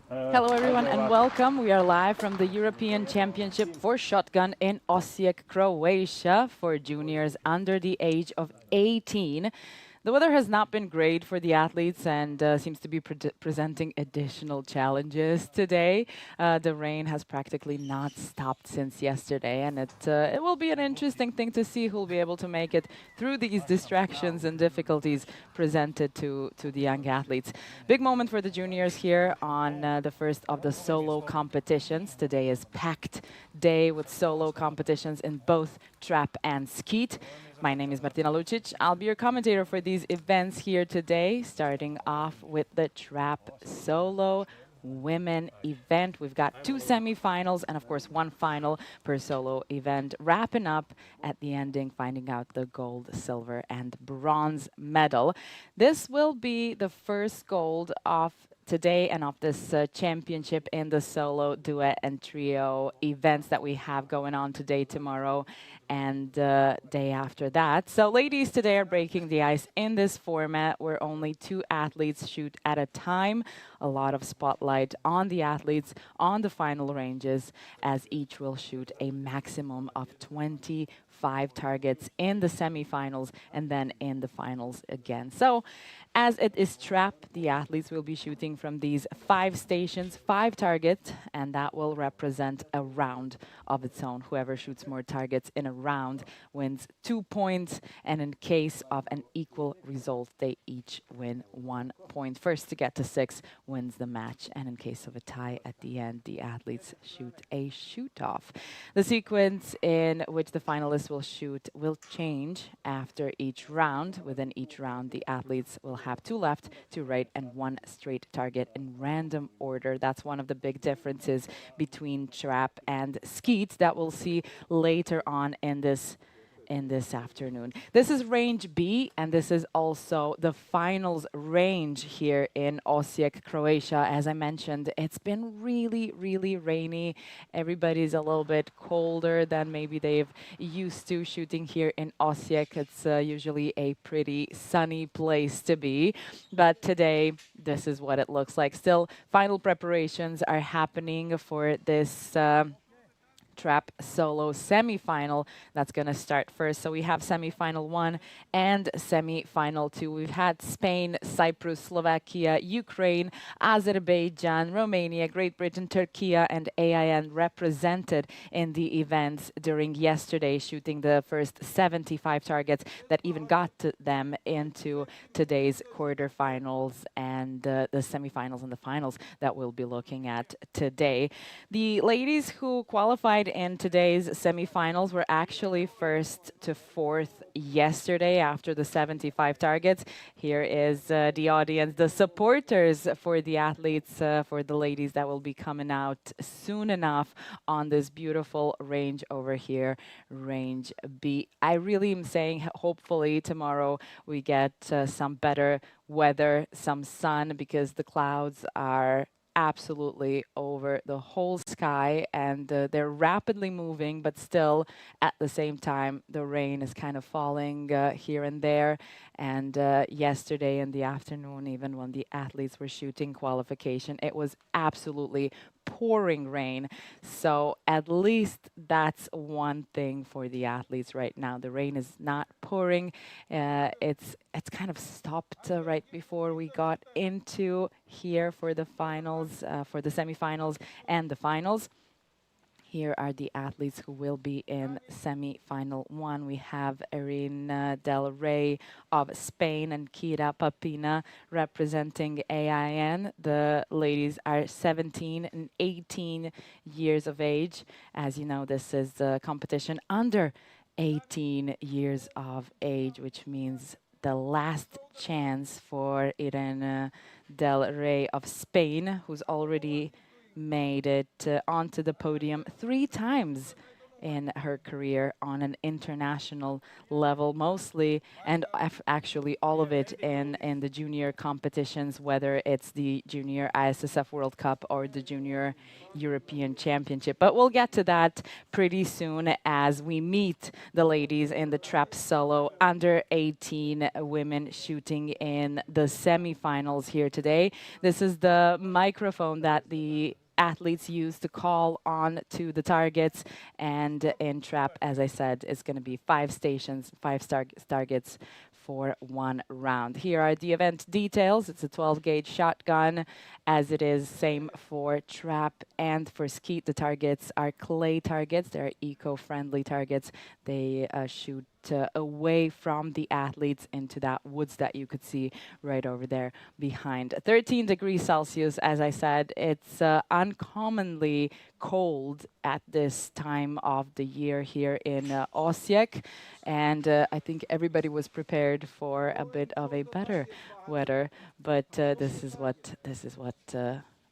Hello everyone and welcome. We are live from the European Championship for Shotgun in Osijek, Croatia for juniors under the age of 18. The weather has not been great for the athletes and seems to be presenting additional challenges today. The rain has practically not stopped since yesterday, and it will be an interesting thing to see who will be able to make it through these distractions and difficulties presented to the young athletes. Big moment for the juniors here on the first of the solo competitions. Today is packed day with solo competitions in both trap and skeet. My name is Martina Lucic. I'll be your commentator for these events here today, starting off with the trap solo women event. We've got 2 semifinals and of course 1 final per solo event, wrapping up at the ending, finding out the gold, silver and bronze medal. This will be the first gold of today and of this championship in the solo, duet and trio events that we have going on today, tomorrow and day after that. So ladies today are breaking the ice in this format where only 2 athletes shoot at a time. A lot of spotlight on the athletes on the final ranges, as each will shoot a maximum of 25 targets in the semifinals and then in the finals again. So as it is trap, the athletes will be shooting from these 5 stations, 5 targets, and that will represent a round of its own. Whoever shoots more targets in a round wins 2 points, and in case of an equal result, they each win 1 point. First to get to 6 wins the match, and in case of a tie at the end, the athletes shoot a shoot-off. The sequence in which the finalists will shoot will change after each round. Within each round, the athletes will have 2 left, 2 right, and 1 straight target in random order. That's one of the big differences between trap and skeet that we'll see later on in this afternoon. This is range B, and this is also the finals range here in Osijek, Croatia. As I mentioned, it's been really, really rainy. Everybody's a little bit colder than maybe they've used to shooting here in Osijek. It's usually a pretty sunny place to be, but today this is what it looks like. Still, final preparations are happening for this trap solo semi-final that's going to start first. So we have semi-final 1 and semi-final 2. We've had Spain, Cyprus, Slovakia, Ukraine, Azerbaijan, Romania, Great Britain, Turkey, and AIN represented in the events during yesterday, shooting the first 75 targets that even got to them into today's quarterfinals and the semi-finals and the finals that we'll be looking at today. The ladies who qualified in today's semifinals were actually first to 4th yesterday after the 75 targets. Here is the audience, the supporters for the athletes, for the ladies that will be coming out soon enough on this beautiful range over here, range B. I really am saying hopefully tomorrow we get some better weather, some sun, because the clouds are absolutely over the whole sky, and they're rapidly moving, but still at the same time the rain is kind of falling here and there. And yesterday in the afternoon, even when the athletes were shooting qualification, it was absolutely pouring rain. So at least that's one thing for the athletes right now. The rain is not pouring. It's kind of stopped right before we got into here for the finals, for the semifinals and the finals. Here are the athletes who will be in semi-final 1. We have Irina Del Rey of Spain and Kira Papina representing AIN. The ladies are 17 and 18 years of age. As you know, this is the competition under 18 years of age, which means the last chance for Irene Del Rey of Spain, who's already made it onto the podium 3 times in her career on an international level, mostly, and actually all of it in the junior competitions, whether it's the Junior ISSF World Cup or the Junior European Championship. But we'll get to that pretty soon as we meet the ladies in the trap solo under 18 women shooting in the semifinals here today. This is the microphone that the athletes use to call on to the targets, and in trap, as I said, it's going to be 5 stations, 5 targets for 1 round. Here are the event details. It's a 12-gauge shotgun, as it is same for trap and for skeet. The targets are clay targets. They're eco-friendly targets. They shoot away from the athletes into that woods that you could see right over there behind. 13 degrees Celsius, as I said, it's uncommonly cold at this time of the year here in Osijek, and I think everybody was prepared for a bit of a better weather, but this is what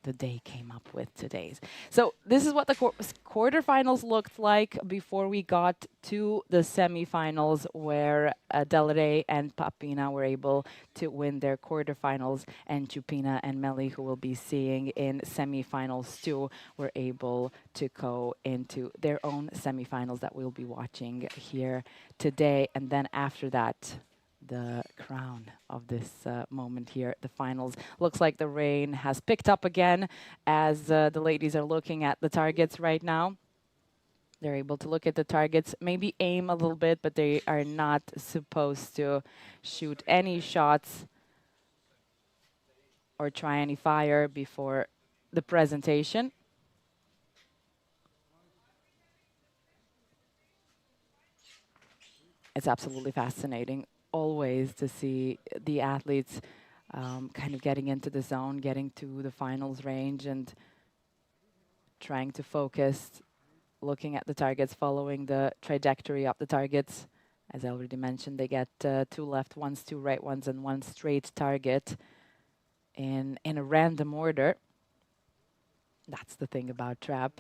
the day came up with today. So this is what the quarterfinals looked like before we got to the semifinals, where Del Rey and Papina were able to win their quarterfinals, and Chupina and Meli, who we'll be seeing in semifinals too, were able to go into their own semifinals that we'll be watching here today. And then after that, the crown of this moment here, the finals. Looks like the rain has picked up again as the ladies are looking at the targets right now. They're able to look at the targets, maybe aim a little bit, but they are not supposed to shoot any shots or try any fire before the presentation. It's absolutely fascinating always to see the athletes kind of getting into the zone, getting to the finals range and trying to focus, looking at the targets, following the trajectory of the targets. As I already mentioned, they get 2 left ones, 2 right ones, and 1 straight target in a random order. That's the thing about trap.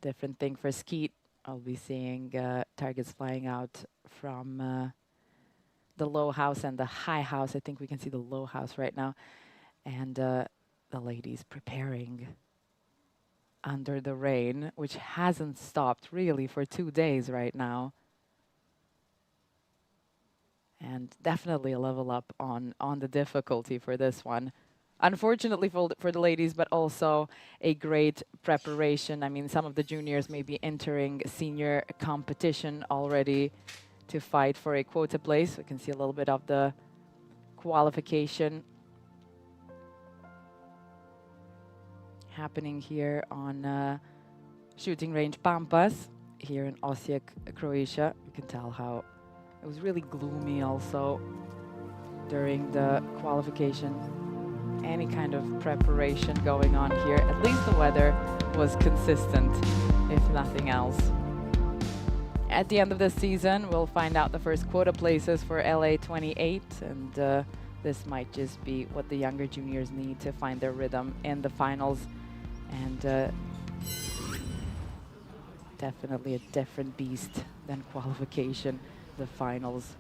Different thing for skeet. I'll be seeing targets flying out from the low house and the high house. I think we can see the low house right now. And the ladies preparing under the rain, which hasn't stopped really for 2 days right now. And definitely a level up on the difficulty for this one. Unfortunately for the ladies, but also a great preparation. I mean, some of the juniors may be entering senior competition already to fight for a quota place. We can see a little bit of the qualification happening here on shooting range Pampas here in Osijek, Croatia. You can tell how it was really gloomy also during the qualification. Any kind of preparation going on here. At least the weather was consistent, if nothing else. At the end of the season, we'll find out the first quota places for LA 28, and this might just be what the younger juniors need to find their rhythm in the finals. And definitely a different beast than qualification, the finals.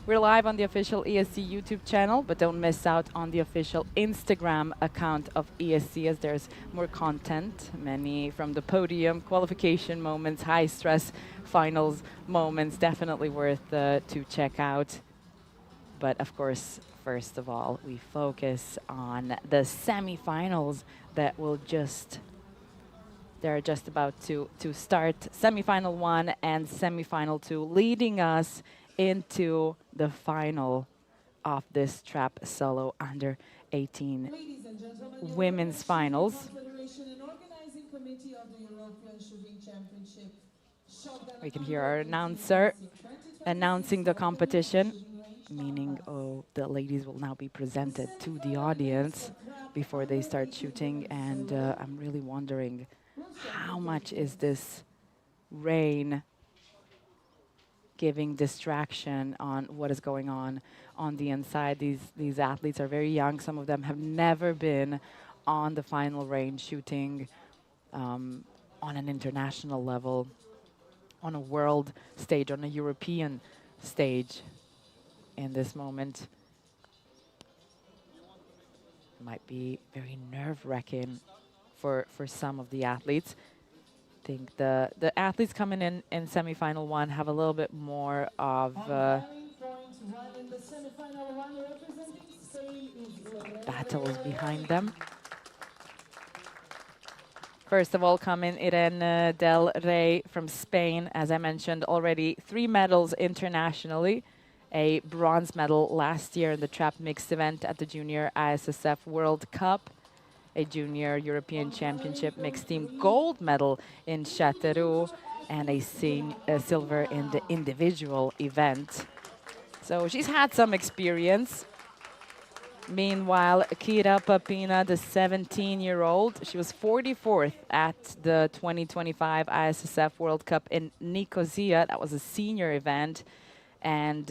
We're live on the official ESC YouTube channel, but don't miss out on the official Instagram account of ESC, as there's more content, many from the podium, qualification moments, high stress finals moments, definitely worth to check out. But of course, first of all, we focus on the semifinals that will they're just about to start. Semifinal 1 and semifinal 2, leading us into the final of this trap solo under 18 women's finals. We can hear our announcer announcing the competition, meaning the ladies will now be presented to the audience before they start shooting. And I'm really wondering, how much is this rain giving distraction on what is going on the inside? These athletes are very young. Some of them have never been on the final range shooting on an international level. on a world stage, on a European stage in this moment. It might be very nerve-wracking for some of the athletes. I think the athletes coming in semifinal one have a little bit more of battles behind them. First of all, coming Irene Del Rey from Spain. As I mentioned already, 3 medals internationally. A bronze medal last year in the trap mixed event at the Junior ISSF World Cup. A Junior European Championship mixed team gold medal in Châteauroux. And a silver in the individual event. So she's had some experience. Meanwhile, Kira Papina, the 17-year-old, she was 44th at the 2025 ISSF World Cup in Nicosia. That was a senior event. And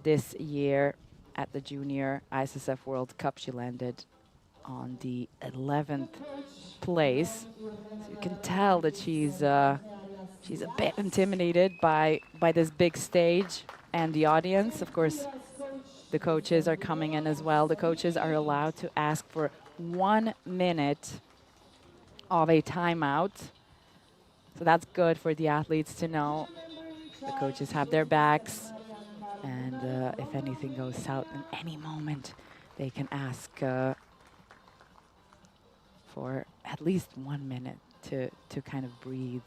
this year at the Junior ISSF World Cup, she landed on the 11th place. So you can tell that she's a bit intimidated by this big stage and the audience. Of course, the coaches are coming in as well. The coaches are allowed to ask for 1 minute of a timeout. So that's good for the athletes to know. The coaches have their backs. And if anything goes south in any moment, they can ask for at least 1 minute to kind of breathe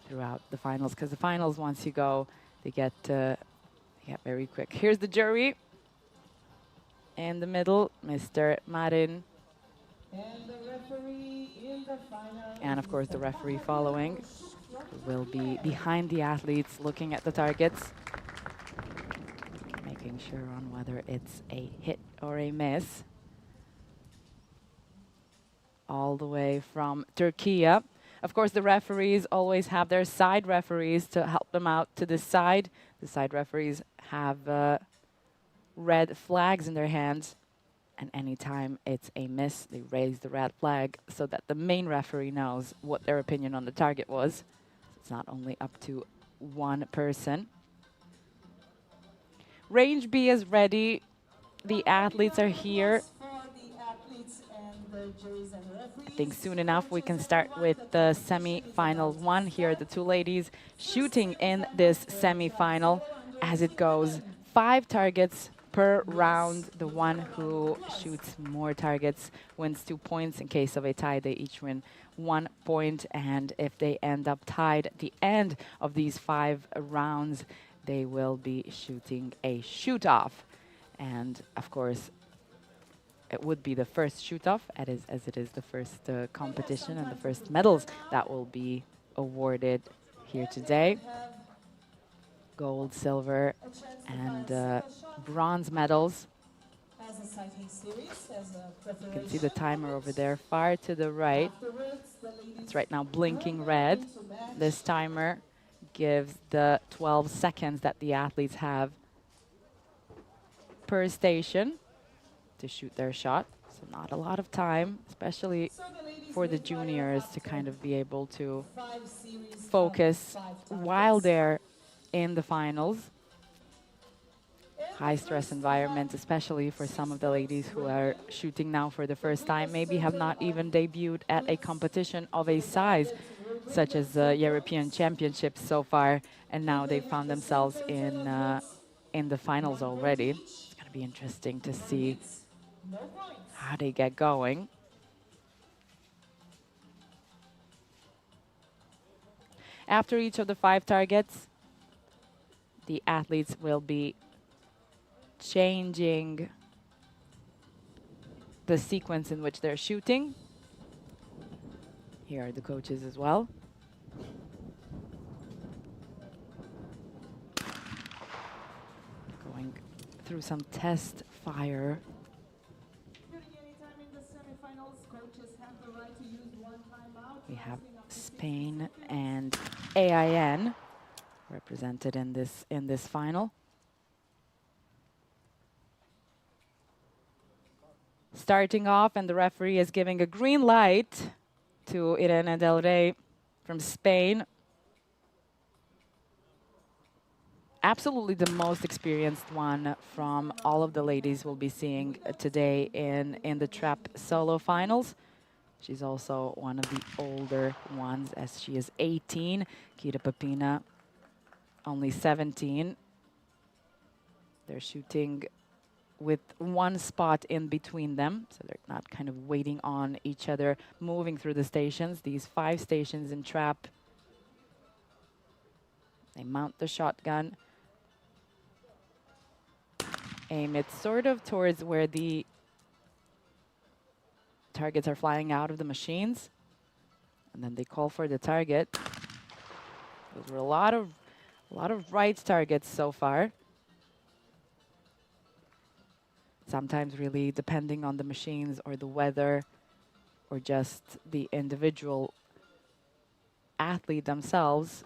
throughout the finals. Because the finals, once you go, they get very quick. Here's the jury. In the middle, Mr. Marin. And the referee in the final. And of course, the referee following will be behind the athletes, looking at the targets, making sure on whether it's a hit or a miss. All the way from Turkey. Of course, the referees always have their side referees to help them out to the side. The side referees have red flags in their hands, and anytime it's a miss, they raise the red flag so that the main referee knows what their opinion on the target was. It's not only up to one person. Range B is ready. The athletes are here. I think soon enough we can start with the semi-final one. Here are the 2 ladies shooting in this semi-final. As it goes, 5 targets per round. The one who shoots more targets wins 2 points. In case of a tie, they each win 1 point. And if they end up tied at the end of these 5 rounds, they will be shooting a shoot-off. And of course, it would be the first shoot-off, as it is the first competition and the first medals that will be awarded here today. Gold, silver, and bronze medals. You can see the timer over there, far to the right. It's right now blinking red. This timer gives the 12 seconds that the athletes have per station to shoot their shot. So not a lot of time, especially for the juniors to kind of be able to focus while they're in the finals. High stress environment, especially for some of the ladies who are shooting now for the first time, maybe have not even debuted at a competition of a size such as the European Championships so far, and now they found themselves in the finals already. It's going to be interesting to see how they get going. After each of the 5 targets, the athletes will be changing the sequence in which they're shooting. Here are the coaches as well. Going through some test fire. We have Spain and AIN represented in this final. Starting off, and the referee is giving a green light to Irene Del Rey from Spain. absolutely the most experienced one from all of the ladies we'll be seeing today in the trap solo finals. She's also one of the older ones, as she is 18. Kita Papina, only 17. They're shooting with one spot in between them, so they're not kind of waiting on each other, moving through the stations. These 5 stations in trap. They mount the shotgun, aim it sort of towards where the targets are flying out of the machines, and then they call for the target. Those were a lot of right targets so far. Sometimes really depending on the machines or the weather or just the individual athlete themselves.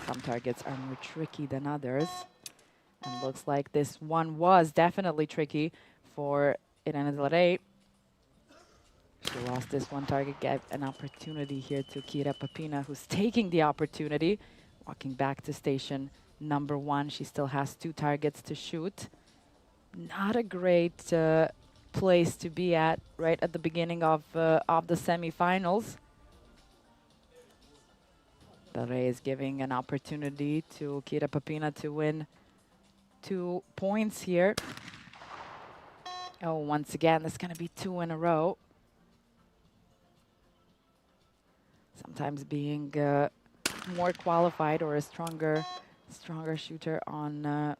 Some targets are more tricky than others. And looks like this one was definitely tricky for Irene Del Rey. She lost this one target, gave an opportunity here to Kita Papina, who's taking the opportunity, walking back to station number 1. She still has 2 targets to shoot. Not a great place to be at right at the beginning of the semifinals. Del Rey is giving an opportunity to Kita Papina to win 2 points here. Oh, once again, there's going to be 2 in a row. Sometimes being more qualified or a stronger shooter on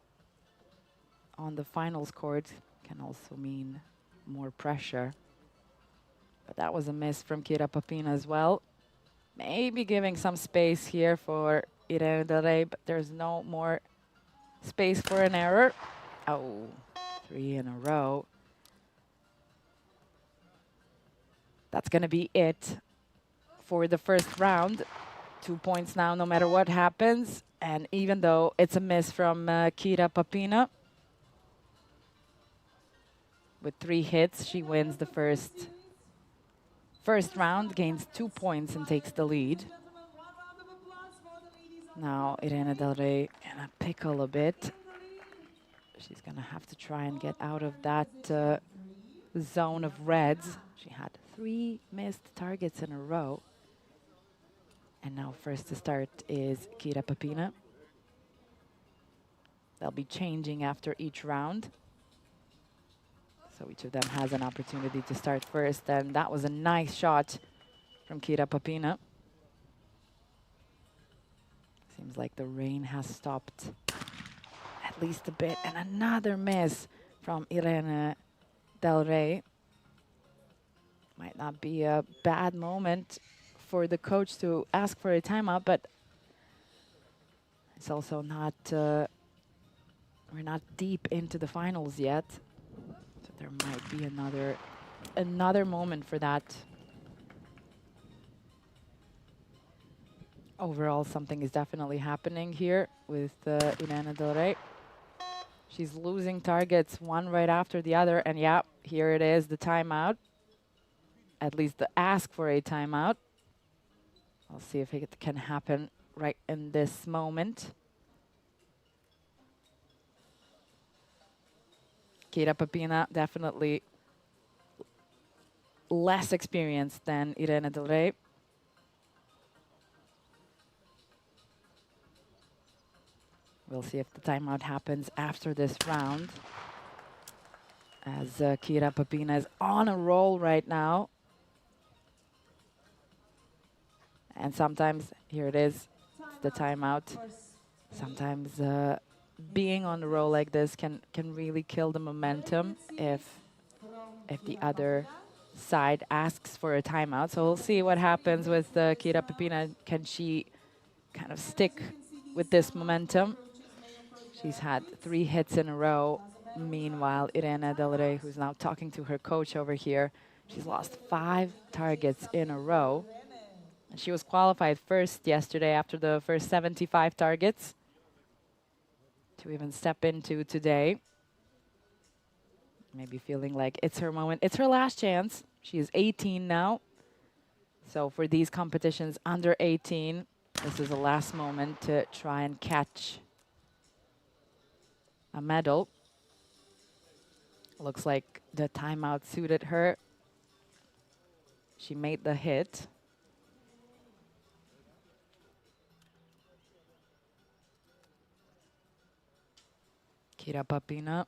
the finals court can also mean more pressure. But that was a miss from Kita Papina as well. Maybe giving some space here for Irene Del Rey, but there's no more space for an error. Oh, 3 in a row. That's going to be it for the first round. 2 points now, no matter what happens. And even though it's a miss from Kita Papina, with 3 hits, she wins the first round, gains 2 points, and takes the lead. Now Irene Del Rey in a pickle a bit. She's going to have to try and get out of that zone of reds. She had 3 missed targets in a row. And now first to start is Kita Papina. They'll be changing after each round. So each of them has an opportunity to start first. And that was a nice shot from Kita Papina. Seems like the rain has stopped at least a bit. And another miss from Irene Del Rey. Might not be a bad moment for the coach to ask for a timeout, but it's also not, we're not deep into the finals yet. So there might be another moment for that. Overall, something is definitely happening here with Irene Del Rey. She's losing targets one right after the other, and yeah, here it is, the timeout. At least the ask for a timeout. I'll see if it can happen right in this moment. Kita Papina definitely less experienced than Irene Del Rey. We'll see if the timeout happens after this round, as Kita Papina is on a roll right now. And sometimes, here it is, it's the timeout. Sometimes being on the roll like this can really kill the momentum if the other side asks for a timeout. So we'll see what happens with Kita Papina. Can she kind of stick with this momentum? She's had 3 hits in a row. Meanwhile, Irene Del Rey, who's now talking to her coach over here, she's lost 5 targets in a row. And she was qualified first yesterday after the first 75 targets to even step into today. Maybe feeling like it's her moment. It's her last chance. She is 18 now. So for these competitions under 18, This is the last moment to try and catch a medal. Looks like the timeout suited her. She made the hit. Kira Papina.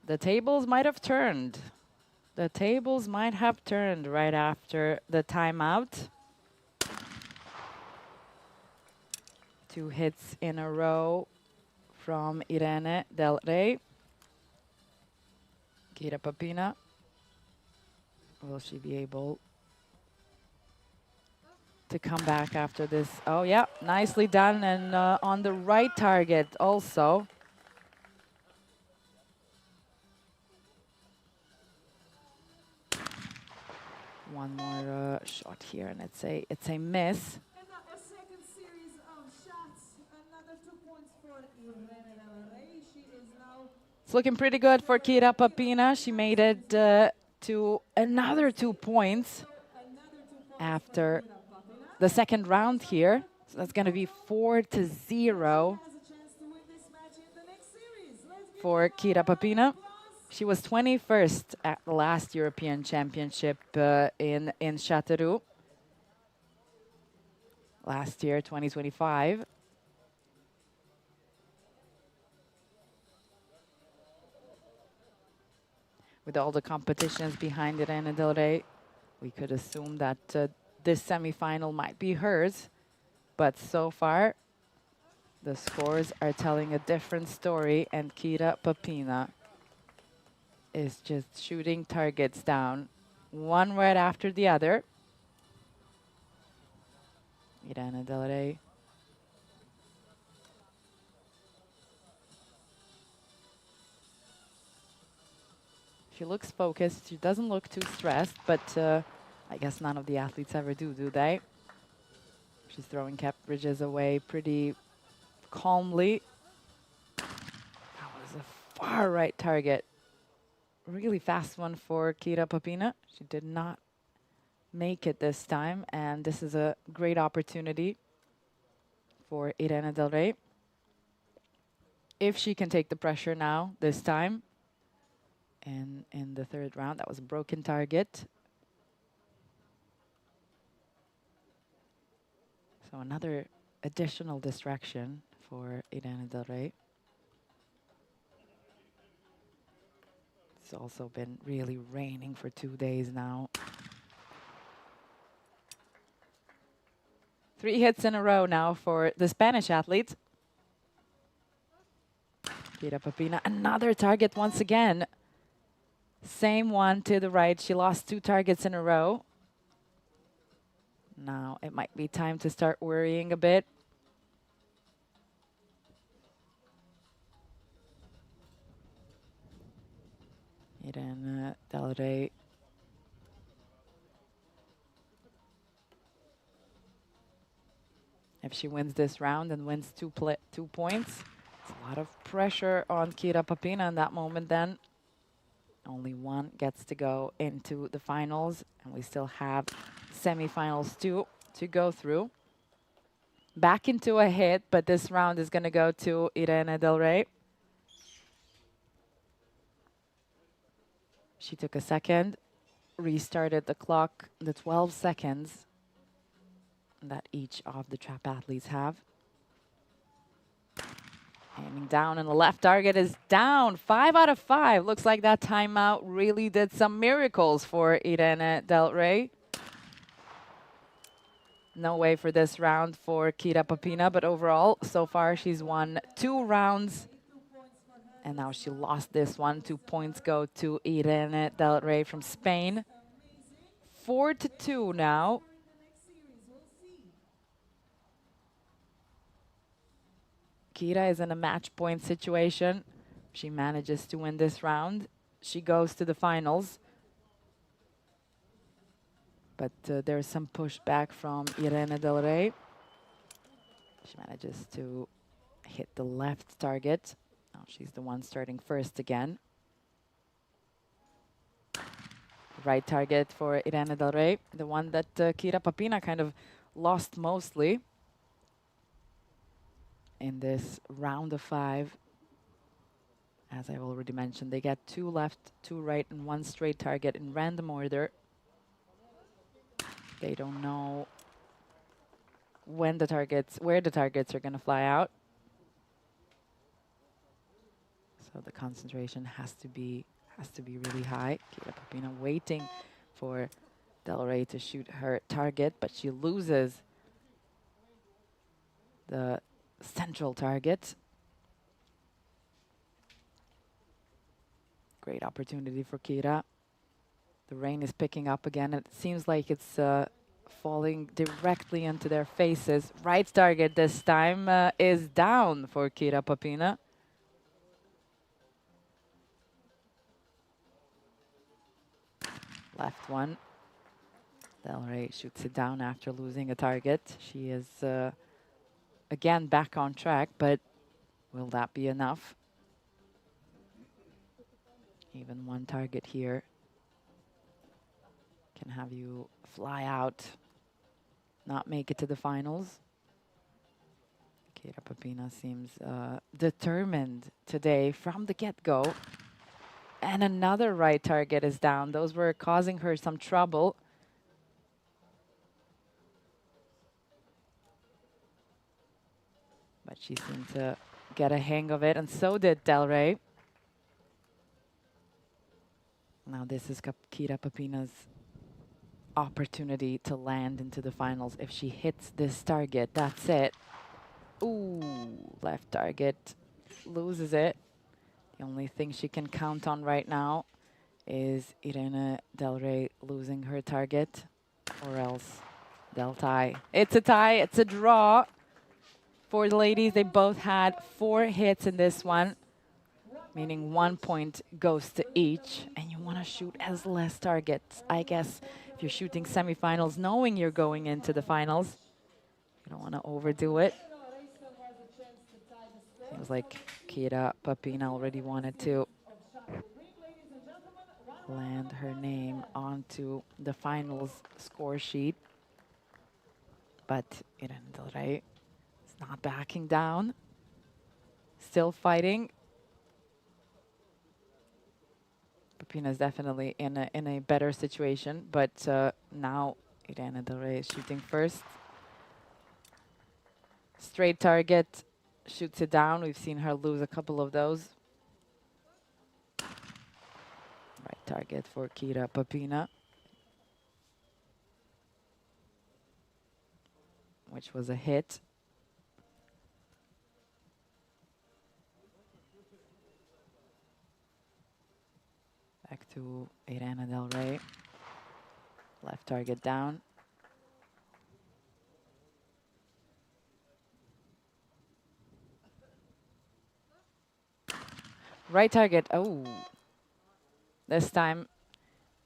The tables might have turned. The tables might have turned right after the timeout. 2 hits in a row from Irene Del Rey. Kira Papina. Will she be able to come back after this? Oh, yeah, nicely done, and on the right target also. One more shot here, and it's a miss. And a second series of shots. Another 2 points for Irene Del Rey. She is now. It's looking pretty good for Kira Papina. She made it to another 2 points after the second round here. So that's going to be 4-0 for Kira Papina. She was 21st at the last European Championship in Châteauroux last year, 2025. With all the competitions behind Irene Del Rey, we could assume that this semifinal might be hers. But so far, the scores are telling a different story, and Kira Papina is just shooting targets down, one right after the other. Irene Del Rey. She looks focused. She doesn't look too stressed, but I guess none of the athletes ever do they? She's throwing cap bridges away pretty calmly. That was a far right target. Really fast one for Kira Papina. She did not make it this time, and this is a great opportunity for Irene Del Rey. If she can take the pressure now, this time, and in the third round, that was a broken target. So another additional distraction for Irene Del Rey. It's also been really raining for 2 days now. 3 hits in a row now for the Spanish athlete. Kira Papina, another target once again. Same one to the right. She lost 2 targets in a row. Now it might be time to start worrying a bit. Irene Del Rey. If she wins this round and wins 2 points, it's a lot of pressure on Kira Papina in that moment then. Only one gets to go into the finals, and we still have semifinals to go through. Back into a hit, but this round is going to go to Irene Del Rey. She took a second, restarted the clock, the 12 seconds that each of the trap athletes have. Aiming down, and the left target is down. 5 out of 5. Looks like that timeout really did some miracles for Irene Del Rey. No way for this round for Kira Papina, but overall, so far she's won 2 rounds. And now she lost this one. 2 points go to Irene Del Rey from Spain. 4-2 now. Kira is in a match point situation. She manages to win this round. She goes to the finals. But there's some pushback from Irene Del Rey. She manages to hit the left target. Now she's the one starting first again. right target for Irene Del Rey, the one that Kira Papina kind of lost mostly in this round of 5. As I've already mentioned, they get 2 left, 2 right, and 1 straight target in random order. They don't know where the targets are going to fly out. So the concentration has to be really high. Kira Papina waiting for Del Rey to shoot her target, but she loses the central target. Great opportunity for Kira. The rain is picking up again. It seems like it's falling directly into their faces. Right target this time is down for Kira Papina. Left one. Del Rey shoots it down after losing a target. She is again back on track, but will that be enough? Even 1 target here can have you fly out, not make it to the finals. Kira Papina seems determined today from the get-go. And another right target is down. Those were causing her some trouble. But she seemed to get a hang of it, and so did Del Rey. Now this is Kira Papina's opportunity to land into the finals. If she hits this target, that's it. Ooh, left target, loses it. The only thing she can count on right now is Irene Del Rey losing her target, or else they'll tie. It's a tie, it's a draw for the ladies. They both had 4 hits in this one, meaning 1 point goes to each, and you want to shoot as less targets. I guess if you're shooting semifinals, knowing you're going into the finals, you don't want to overdo it. Seems like Kira Papina already wanted to land her name onto the finals score sheet, but Irene Del Rey is not backing down, still fighting. Papina is definitely in a better situation, but now Irene Del Rey is shooting first. Straight target, shoots it down. We've seen her lose a couple of those. Right target for Kira Papina, which was a hit. Back to Irene Del Rey. Left target down. Right target, oh. This time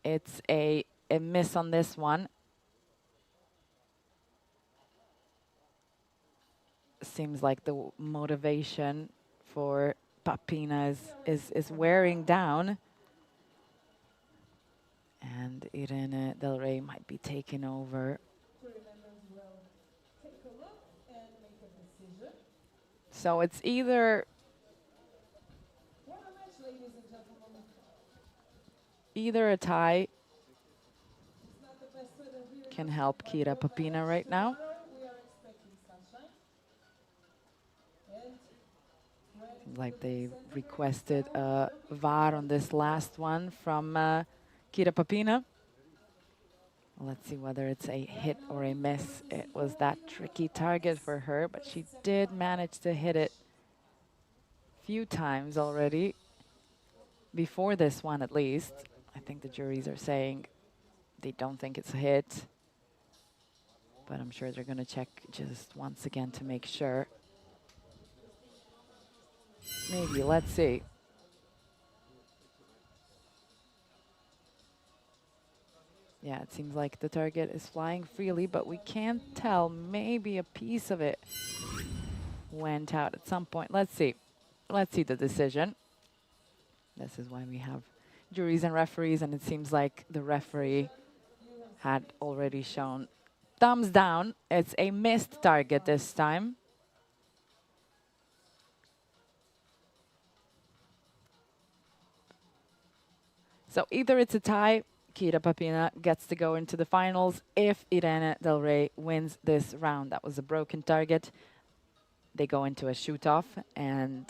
it's a miss on this one. Seems like the motivation for Papina is wearing down. And Irene Del Rey might be taking over. So it's either a tie can help Kira Papina right now. Seems like they requested a VAR on this last one from Kira Papina. Let's see whether it's a hit or a miss. It was that tricky target for her, but she did manage to hit it a few times already. Before this one, at least. I think the juries are saying they don't think it's a hit. But I'm sure they're going to check just once again to make sure. Maybe, let's see. Yeah, it seems like the target is flying freely, but we can't tell. Maybe a piece of it went out at some point. Let's see. Let's see the decision. This is why we have juries and referees, and it seems like the referee had already shown thumbs down. It's a missed target this time. So either it's a tie, Kira Papina gets to go into the finals. If Irene Del Rey wins this round, that was a broken target, they go into a shoot-off, and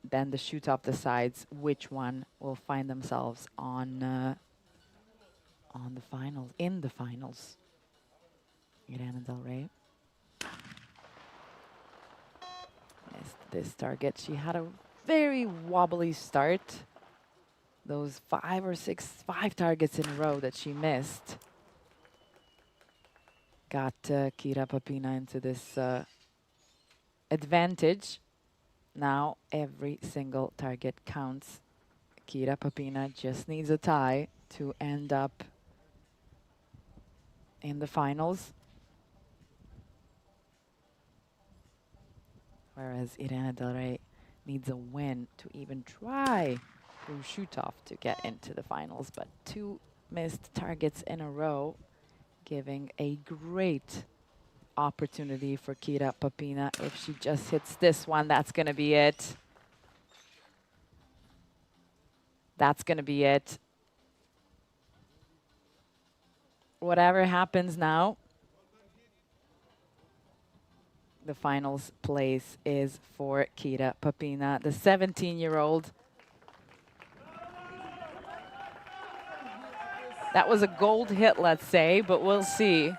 then the shoot-off decides which one will find themselves on the finals, in the finals. Irene Del Rey missed this target. She had a very wobbly start. Those five targets in a row that she missed got Kira Papina into this advantage. Now every single target counts. Kira Papina just needs a tie to end up in the finals. Whereas Irene Del Rey needs a win to even try to shoot off to get into the finals. But 2 missed targets in a row, giving a great opportunity for Kira Papina. If she just hits this one, that's going to be it. That's going to be it. Whatever happens now, the finals place is for Kira Papina, the 17-year-old. That was a gold hit, let's say, but we'll see.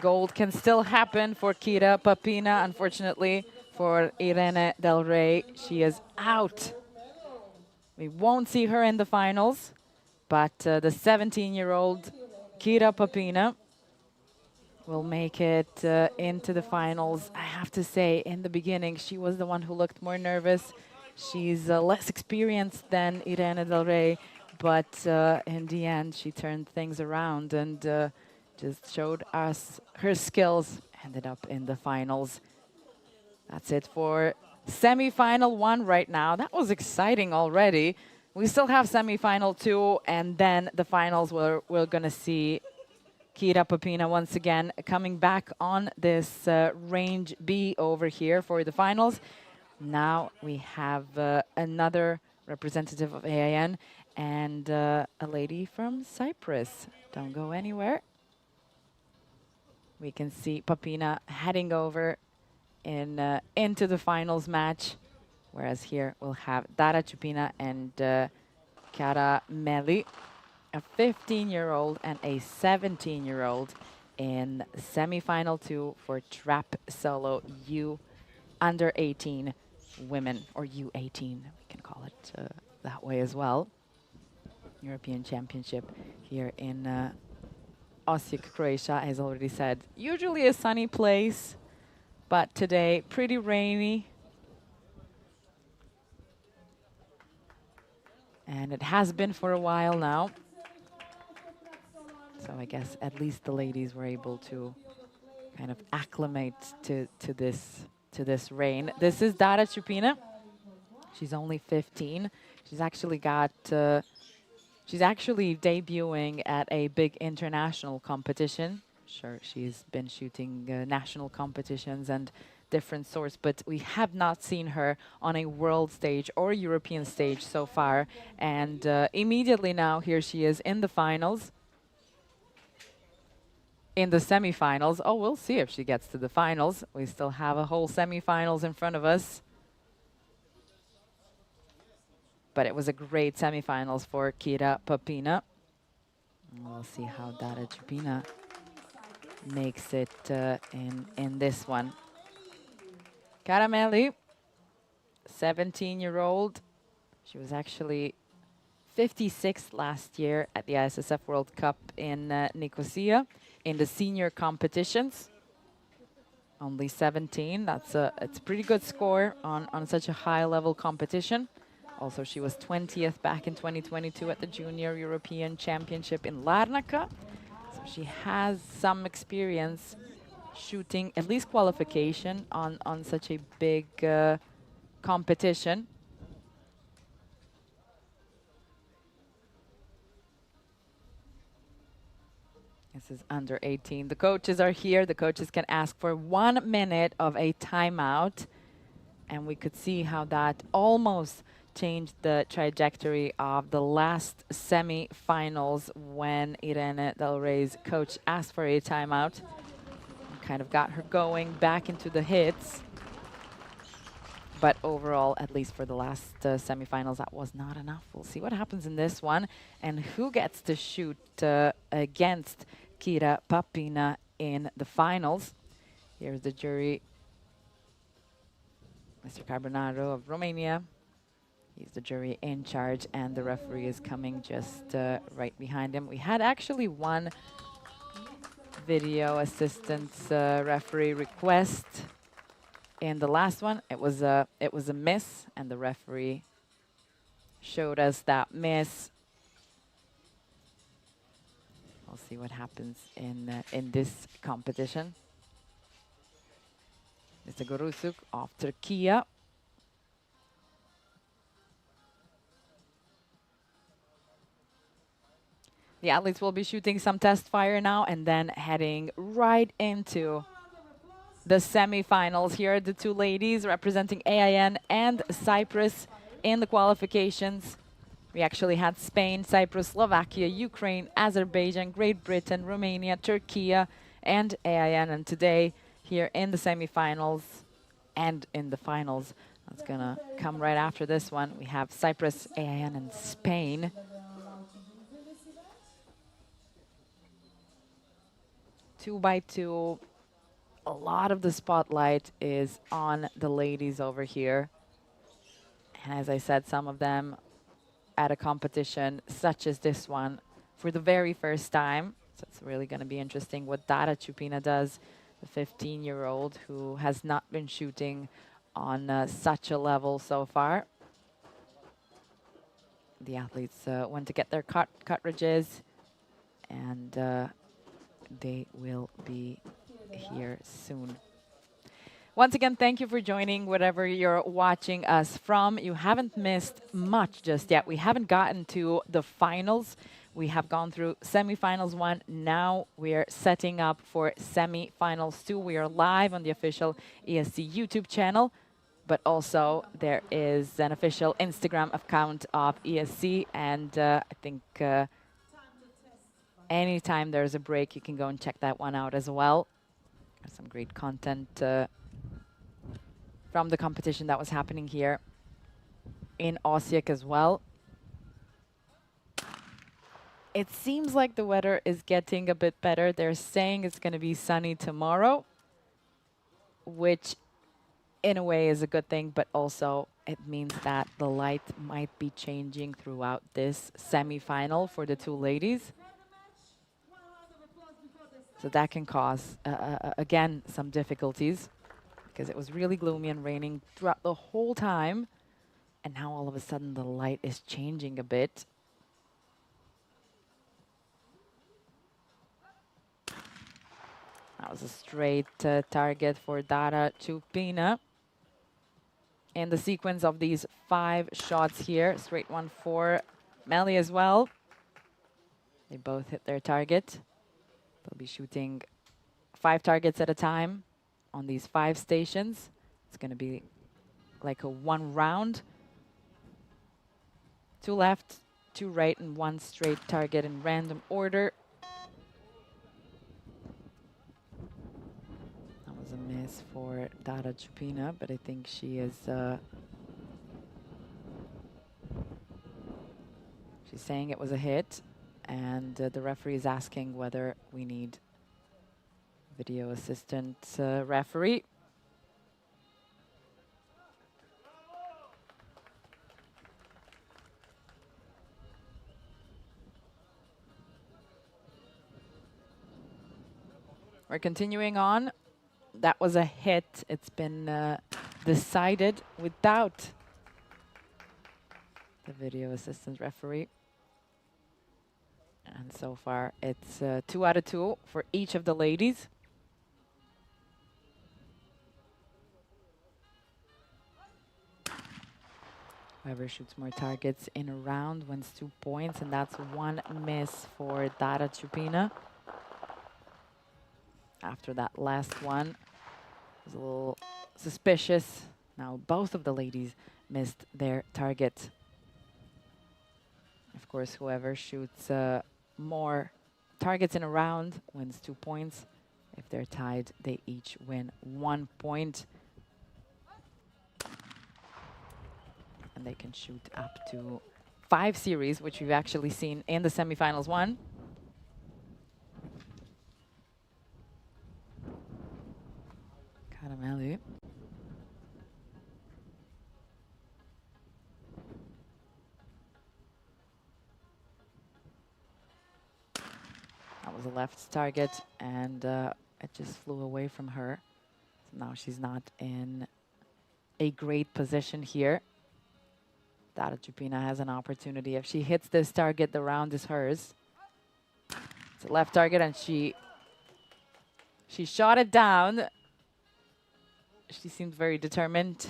Gold can still happen for Kira Papina. Unfortunately, for Irene Del Rey, she is out. We won't see her in the finals, but the 17-year-old Kira Papina will make it into the finals. I have to say, in the beginning, she was the one who looked more nervous. She's less experienced than Irene Del Rey, but in the end, she turned things around and just showed us her skills. Ended up in the finals. That's it for semi-final 1 right now. That was exciting already. We still have semi-final 2, and then the finals where we're going to see Kira Papina once again coming back on this range B over here for the finals. Now we have another representative of AIN and a lady from Cyprus. Don't go anywhere. We can see Papina heading over into the finals match, whereas here we'll have Dara Chupina and Chiara Meli, a 15-year-old and a 17-year-old in semi-final 2 for trap solo U under 18 women, or U18, we can call it that way as well. European Championship here in Osijek, Croatia, as already said. Usually a sunny place, but today pretty rainy. And it has been for a while now. So I guess at least the ladies were able to kind of acclimate to this rain. This is Dara Chupina. She's only 15. She's actually got she's actually debuting at a big international competition. Sure, she's been shooting national competitions and different sorts, but we have not seen her on a world stage or European stage so far. And immediately now, here she is in the finals. In the semifinals. Oh, we'll see if she gets to the finals. We still have a whole semifinals in front of us. But it was a great semifinals for Kira Papina. We'll see how Dara Chupina makes it in this one. Carameli, 17-year-old. She was actually 56th last year at the ISSF World Cup in Nicosia in the senior competitions. Only 17. It's a pretty good score on such a high-level competition. Also, she was 20th back in 2022 at the Junior European Championship in Larnaca. So she has some experience shooting at least qualification on such a big competition. This is under 18. The coaches are here. The coaches can ask for 1 minute of a timeout. And we could see how that almost changed the trajectory of the last semi-finals when Irene Del Rey's coach asked for a timeout. And kind of got her going back into the hits. But overall, at least for the last semifinals, that was not enough. We'll see what happens in this one and who gets to shoot against Kira Papina in the finals. Here's the jury. Mr. Carbonaro of Romania. He's the jury in charge, and the referee is coming just right behind him. We had actually one video assistance referee request in the last one. It was a miss, and the referee showed us that miss. We'll see what happens in this competition. Mr. Gorusuk of Turkey. The athletes will be shooting some test fire now and then heading right into the semifinals. Here are the two ladies representing AIN and Cyprus in the qualifications. We actually had Spain, Cyprus, Slovakia, Ukraine, Azerbaijan, Great Britain, Romania, Turkey, and AIN. And today, here in the semifinals and in the finals, that's going to come right after this one. We have Cyprus, AIN, and Spain. 2x2. A lot of the spotlight is on the ladies over here. And as I said, some of them at a competition such as this one for the very first time. So it's really going to be interesting what Dara Chupina does, the 15-year-old who has not been shooting on such a level so far. The athletes went to get their cartridges, and they will be here soon. Once again, thank you for joining wherever you're watching us from. You haven't missed much just yet. We haven't gotten to the finals. We have gone through semifinals 1. Now we're setting up for semifinals 2. We are live on the official ESC YouTube channel, but also there is an official Instagram account of ESC, and I think anytime there's a break, you can go and check that one out as well. There's some great content from the competition that was happening here in Osijek as well. It seems like the weather is getting a bit better. They're saying it's going to be sunny tomorrow, which in a way is a good thing, but also it means that the light might be changing throughout this semi-final for the two ladies. So that can cause, again, some difficulties, because it was really gloomy and raining throughout the whole time. And now all of a sudden the light is changing a bit. That was a straight target for Dara Chupina. In the sequence of these 5 shots here, straight one for Melly as well. They both hit their target. They'll be shooting 5 targets at a time on these 5 stations. It's going to be like a 1 round. 2 left, 2 right, and 1 straight target in random order. That was a miss for Dara Chupina, but I think she is... she's saying it was a hit, and the referee is asking whether we need video assistant referee. We're continuing on. That was a hit. It's been decided without the video assistant referee. And so far, it's 2 out of 2 for each of the ladies. Whoever shoots more targets in a round wins 2 points, and that's 1 miss for Dara Chupina. after that last one. It was a little suspicious. Now both of the ladies missed their target. Of course, whoever shoots more targets in a round wins 2 points. If they're tied, they each win 1 point. And they can shoot up to 5 series, which we've actually seen in the semifinals one. Caramelli. That was a left target, and it just flew away from her. So now she's not in a great position here. Dara Chupina has an opportunity. If she hits this target, the round is hers. It's a left target, and she shot it down. She seemed very determined.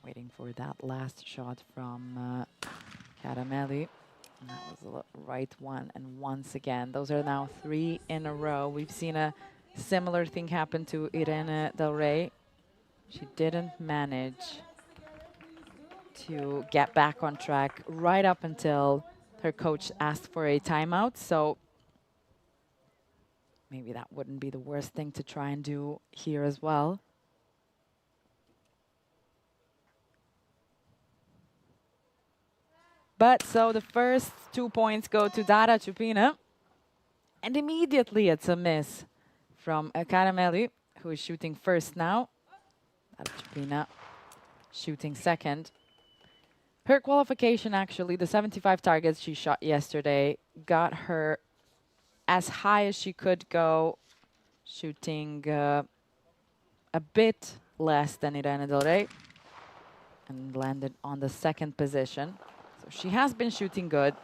Waiting for that last shot from Caramelli. And that was the right one. And once again, those are now 3 in a row. We've seen a similar thing happen to Irene Del Rey. She didn't manage to get back on track right up until her coach asked for a timeout. So maybe that wouldn't be the worst thing to try and do here as well. But so the first 2 points go to Dara Chupina. And immediately it's a miss from Caramelli, who is shooting first now. Dara Chupina shooting second. Her qualification, actually, the 75 targets she shot yesterday, got her as high as she could go, shooting a bit less than Irene Del Rey, and landed on the second position. So she has been shooting good.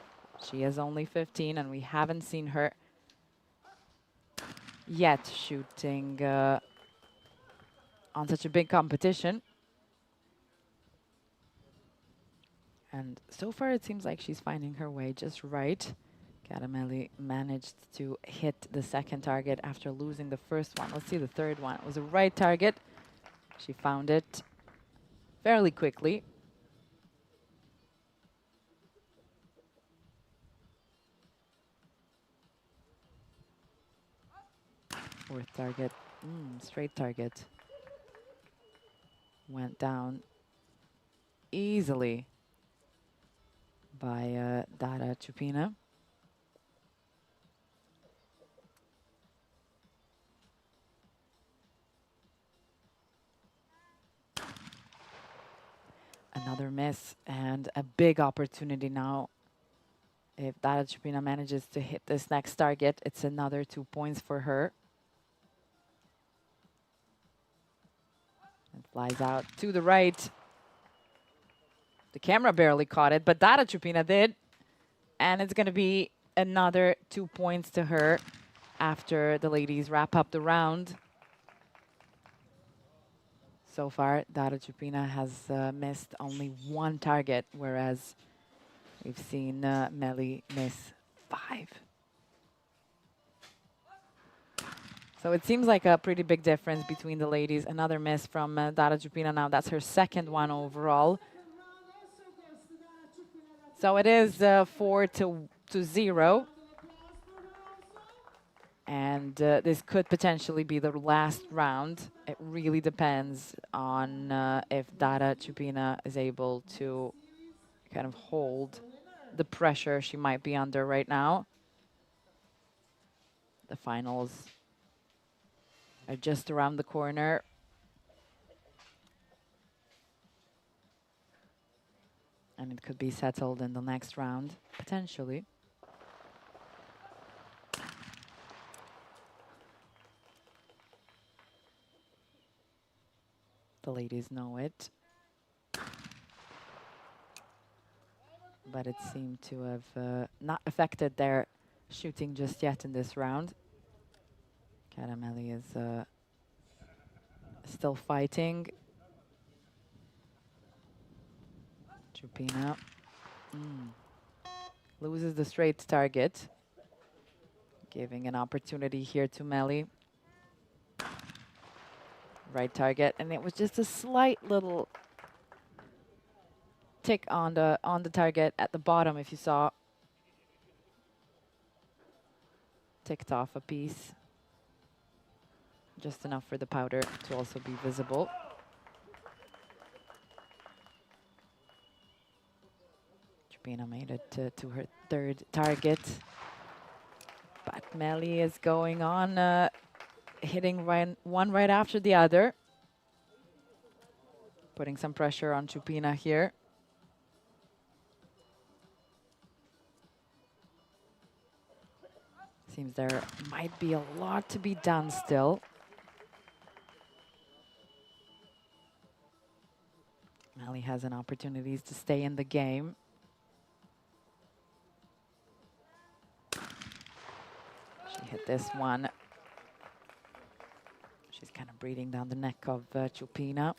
She is only 15, and we haven't seen her yet shooting on such a big competition. And so far, it seems like she's finding her way just right. Caramelli managed to hit the second target after losing the first one. Let's see the third one. It was a right target. She found it fairly quickly. Fourth target, straight target. Went down easily by Dara Chupina. Another miss and a big opportunity now. If Dara Chupina manages to hit this next target, it's another 2 points for her. It flies out to the right. The camera barely caught it, but Dara Chupina did. And it's going to be another 2 points to her after the ladies wrap up the round. So far, Dara Chupina has missed only 1 target, whereas we've seen Meli miss 5. So it seems like a pretty big difference between the ladies. Another miss from Dara Chupina now. That's her second one overall. So it is 4-0. And this could potentially be the last round. It really depends on if Dara Chupina is able to kind of hold the pressure she might be under right now. The finals are just around the corner. And it could be settled in the next round, potentially. The ladies know it. But it seemed to have not affected their shooting just yet in this round. Caramelli is still fighting. Chupina. Loses the straight target. Giving an opportunity here to Meli. Right target, and it was just a slight little tick on the target at the bottom, if you saw. Ticked off a piece. Just enough for the powder to also be visible. Chupina made it to her third target. But Meli is going on, hitting one right after the other. Putting some pressure on Chupina here. Seems there might be a lot to be done still. Meli has an opportunity to stay in the game. She hit this one. She's kind of breathing down the neck of Chupina.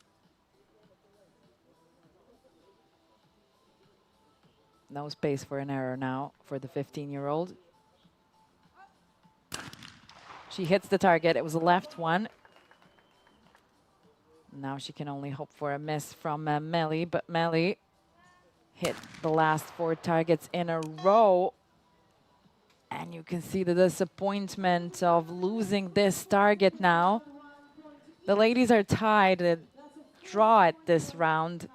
No space for an error now for the 15-year-old. She hits the target. It was a left one. Now she can only hope for a miss from Meli, but Meli hit the last 4 targets in a row. And you can see the disappointment of losing this target now. The ladies are tied at draw at this round.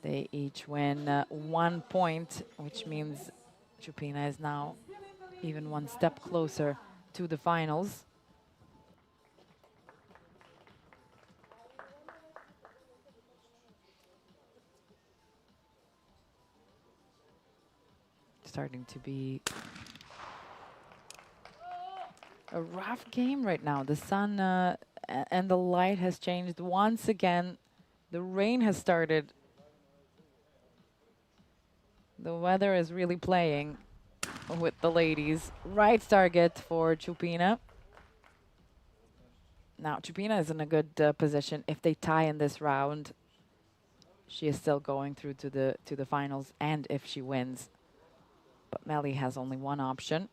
They each win 1 point, which means Chupina is now even one step closer to the finals. Starting to be a rough game right now. The sun and the light has changed once again. The rain has started. The weather is really playing with the ladies. Right target for Chupina. Now Chupina is in a good position. If they tie in this round, she is still going through to the finals, and if she wins. But Meli has only one option.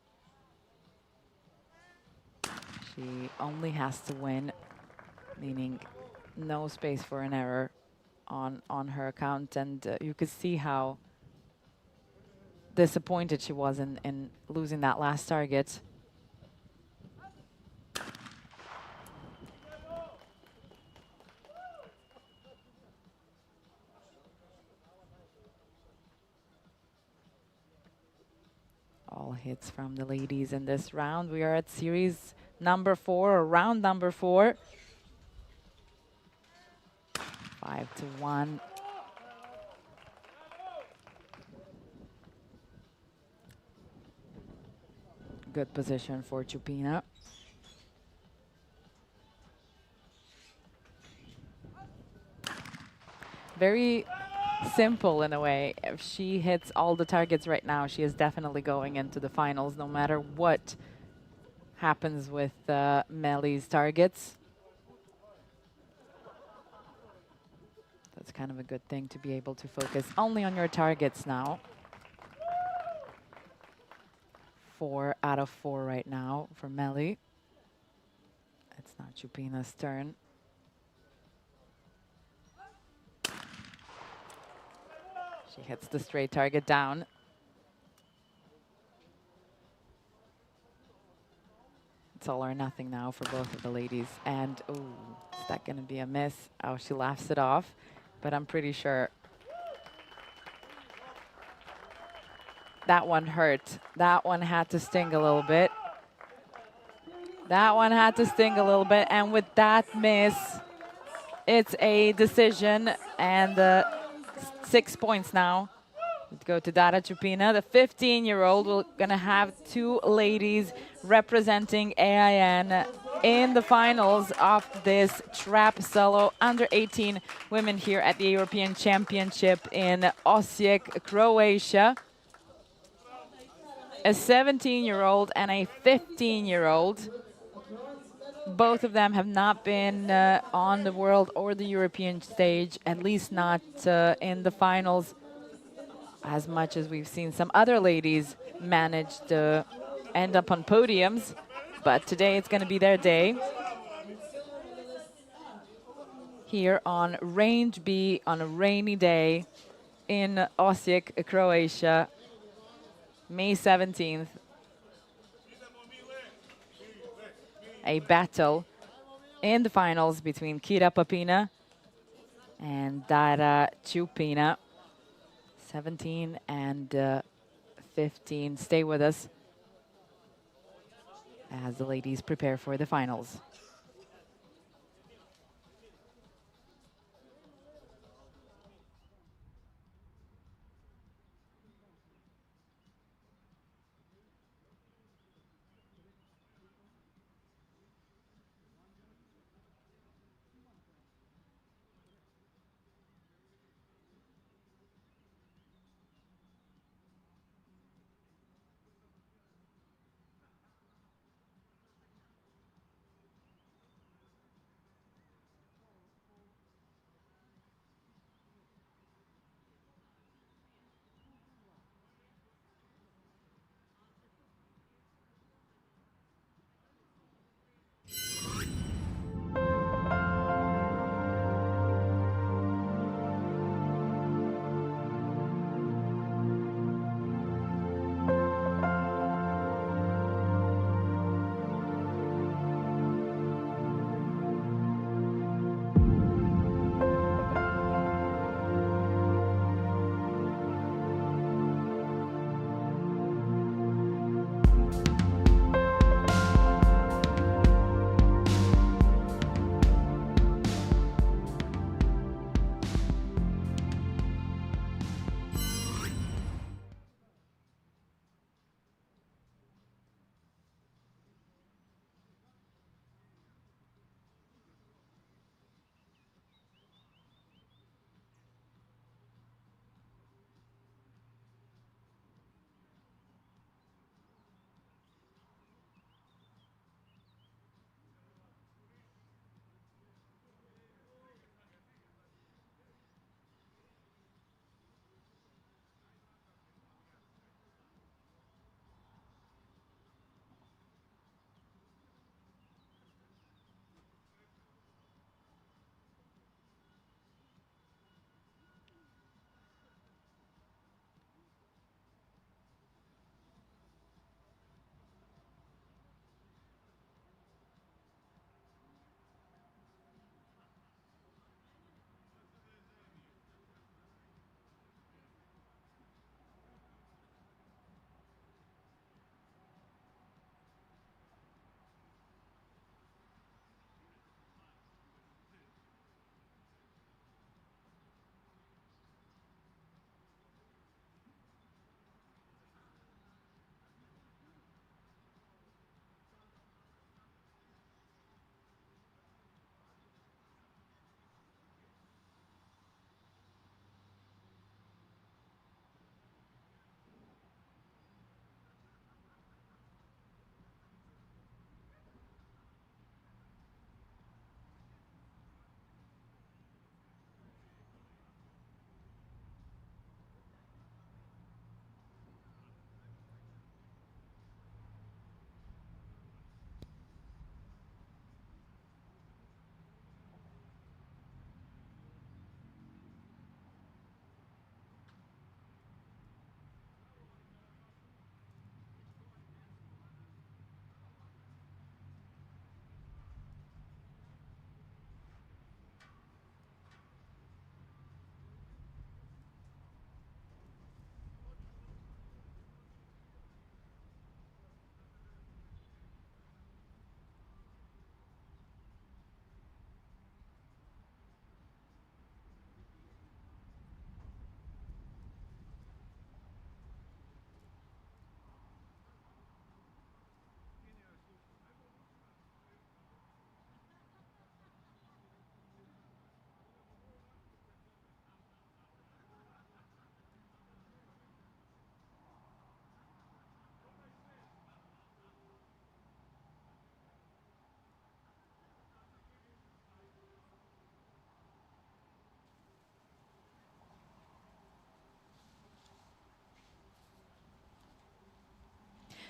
She only has to win, meaning no space for an error on her account. And you could see how disappointed she was in losing that last target. All hits from the ladies in this round. We are at series number 4, or round number 4. 5-1. Good position for Chupina. Very simple in a way. If she hits all the targets right now, she is definitely going into the finals, no matter what happens with Meli's targets. That's kind of a good thing to be able to focus only on your targets now. 4 out of 4 right now for Meli. It's now Chupina's turn. She hits the straight target down. It's all or nothing now for both of the ladies. And, oh, is that going to be a miss? Oh, she laughs it off. But I'm pretty sure that one hurt. That one had to sting a little bit. That one had to sting a little bit. And with that miss, it's a decision. And 6 points now. Let's go to Dara Chupina. The 15-year-old. We're going to have 2 ladies representing AIN in the finals of this trap solo under 18 women here at the European Championship in Osijek, Croatia. A 17-year-old and a 15-year-old. Both of them have not been on the world or the European stage, at least not in the finals as much as we've seen some other ladies manage to end up on podiums. But today it's going to be their day. Here on Range B on a rainy day in Osijek, Croatia, May 17th. A battle in the finals between Kira Papina and Dara Chupina. 17 and 15. Stay with us as the ladies prepare for the finals.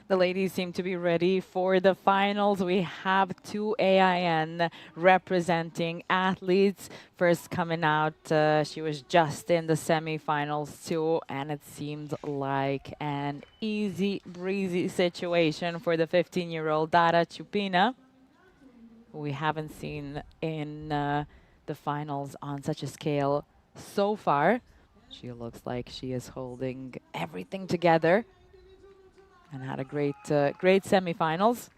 The ladies seem to be ready for the finals. We have two AIN representing athletes. First coming out, she was just in the semifinals too, and it seemed like an easy breezy situation for the 15-year-old Dara Chupina, who we haven't seen in the finals on such a scale so far. She looks like she is holding everything together and had a great semifinals.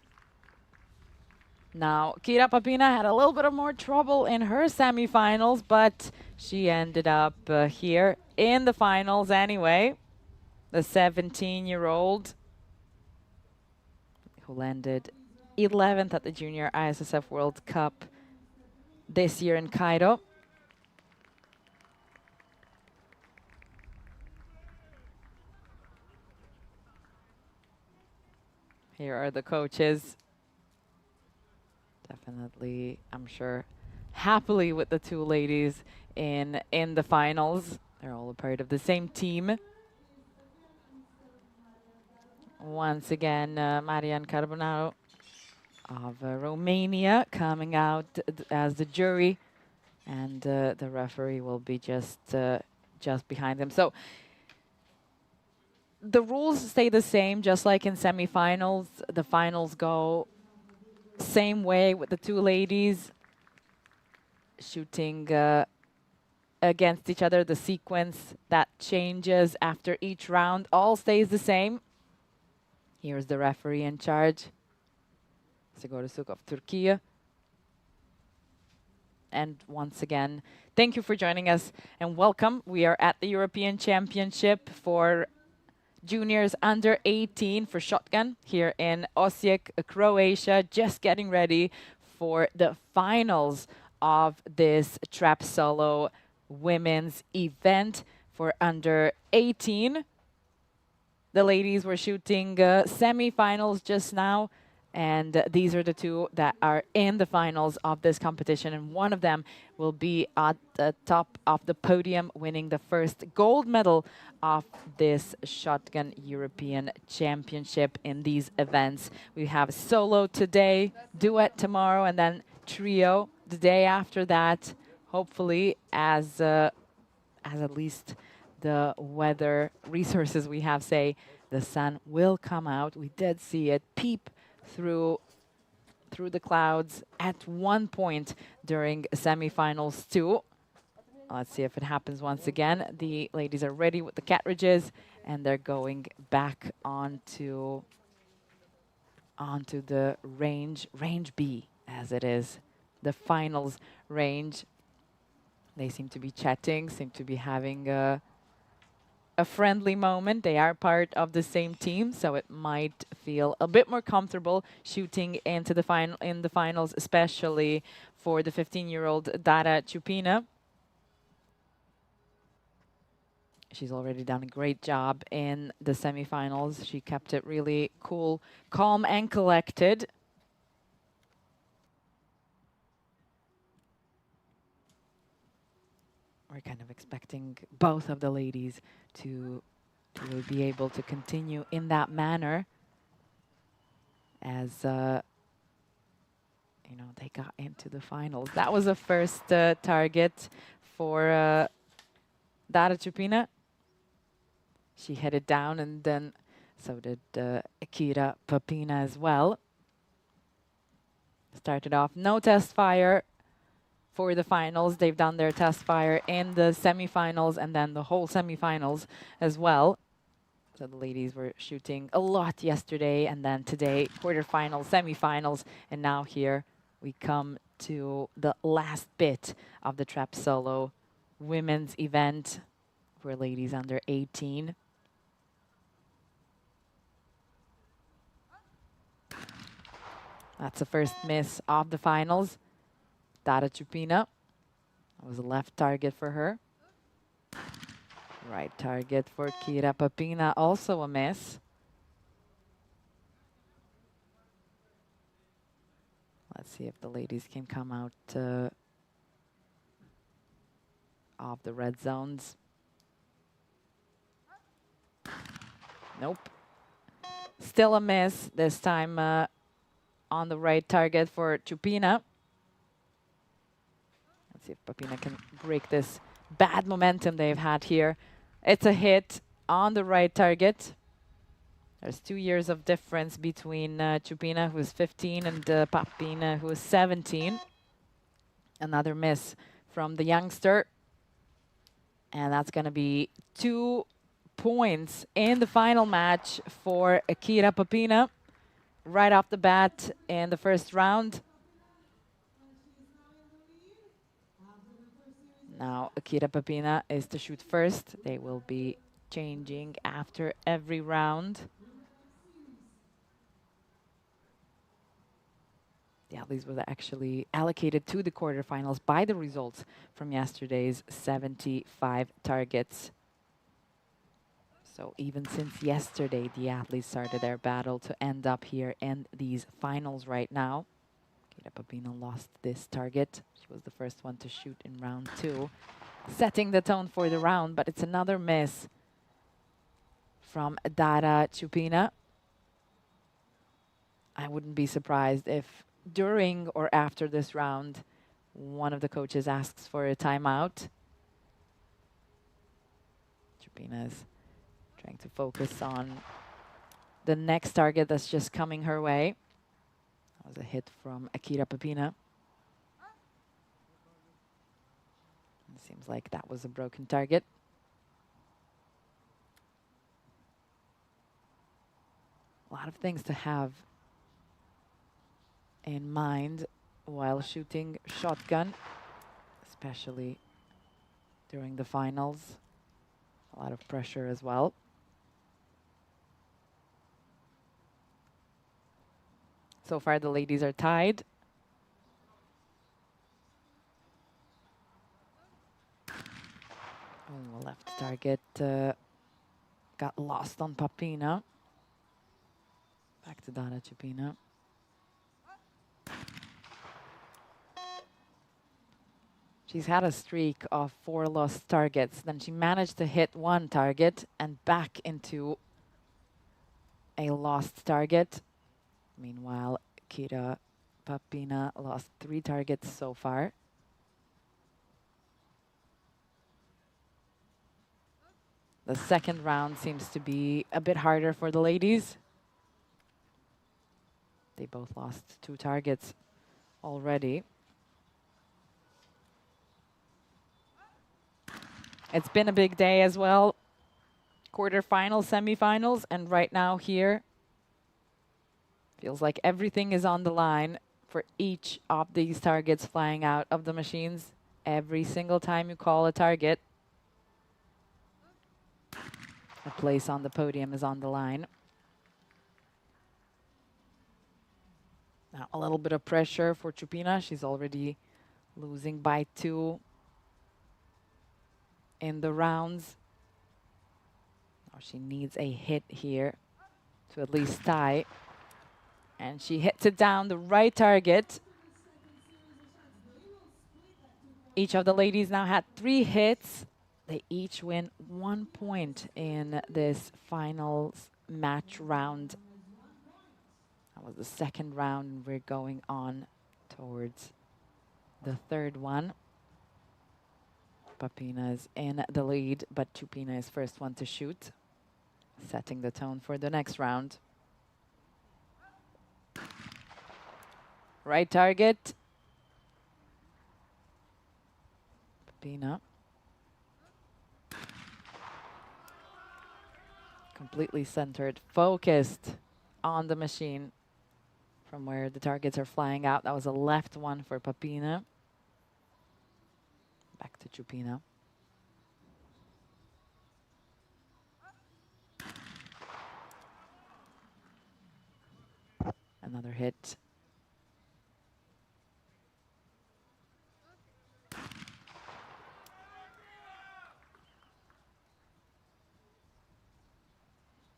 Now, Kira Papina had a little bit of more trouble in her semifinals, but she ended up here in the finals anyway. The 17-year-old who landed 11th at the Junior ISSF World Cup this year in Cairo. Here are the coaches. Definitely, I'm sure, happily with the two ladies in the finals. They're all a part of the same team. Once again, Marian Carbonaro of Romania coming out as the jury, and the referee will be just behind them. So the rules stay the same, just like in semifinals. The finals go same way with the two ladies shooting against each other. The sequence that changes after each round all stays the same. Here's the referee in charge, Sigor Suk of Turkey. And once again, thank you for joining us and welcome. We are at the European Championship for juniors under 18 for shotgun here in Osijek, Croatia, just getting ready for the finals of this trap solo women's event for under 18. The ladies were shooting semi-finals just now, and these are the two that are in the finals of this competition, and one of them will be at the top of the podium, winning the first gold medal of this Shotgun European Championship in these events. We have solo today, duet tomorrow, and then trio the day after that, hopefully as at least the weather resources we have say the sun will come out. We did see it peep through the clouds at one point during semifinals too. Let's see if it happens once again. The ladies are ready with the cartridges and they're going back onto the range B as it is, the finals range. They seem to be chatting, seem to be having a friendly moment. They are part of the same team, so it might feel a bit more comfortable shooting into the finals, especially for the 15-year-old Dara Chupina. She's already done a great job in the semifinals. She kept it really cool, calm, and collected. We're kind of expecting both of the ladies to be able to continue in that manner as you know, they got into the finals. That was the first target for Dara Chupina. She headed down, and then so did Kira Papina as well. Started off no test fire for the finals. They've done their test fire in the semifinals and then the whole semifinals as well. So the ladies were shooting a lot yesterday, and then today quarterfinals, semifinals, and now here we come to the last bit of the trap solo women's event for ladies under 18. That's the first miss of the finals. Dara Chupina. That was a left target for her. Right target for Kira Papina, also a miss. Let's see if the ladies can come out of the red zones. Nope. Still a miss, this time on the right target for Chupina. Let's see if Papina can break this bad momentum they've had here. It's a hit on the right target. There's 2 years of difference between Chupina, who is 15, and Papina, who is 17. Another miss from the youngster. And that's going to be 2 points in the final match for Akira Papina. Right off the bat in the first round. Now Akira Papina is to shoot first. They will be changing after every round. Yeah, these were actually allocated to the quarterfinals by the results from yesterday's 75 targets. So even since yesterday, the athletes started their battle to end up here in these finals right now. Akira Papina lost this target. She was the first one to shoot in round 2, setting the tone for the round, but it's another miss from Dara Chupina. I wouldn't be surprised if during or after this round, one of the coaches asks for a timeout. Chupina is trying to focus on the next target that's just coming her way. That was a hit from Akira Papina. It seems like that was a broken target. A lot of things to have in mind while shooting shotgun, especially during the finals. A lot of pressure as well. So far, the ladies are tied. Oh, left target got lost on Papina. Back to Dara Chupina. She's had a streak of 4 lost targets. Then she managed to hit 1 target and back into a lost target. Meanwhile, Akira Papina lost 3 targets so far. The second round seems to be a bit harder for the ladies. They both lost 2 targets already. It's been a big day as well. Quarterfinals, semifinals, and right now here, feels like everything is on the line for each of these targets flying out of the machines. Every single time you call a target, a place on the podium is on the line. Now a little bit of pressure for Chupina. She's already losing by 2 in the rounds. Now she needs a hit here to at least tie. And she hits it down the right target. Each of the ladies now had 3 hits. They each win 1 point in this finals match round. That was the second round. We're going on towards the third one. Papina is in the lead, but Chupina is first one to shoot, setting the tone for the next round. Right target. Papina. Completely centered, focused on the machine from where the targets are flying out. That was a left one for Papina. Back to Chupina. Another hit.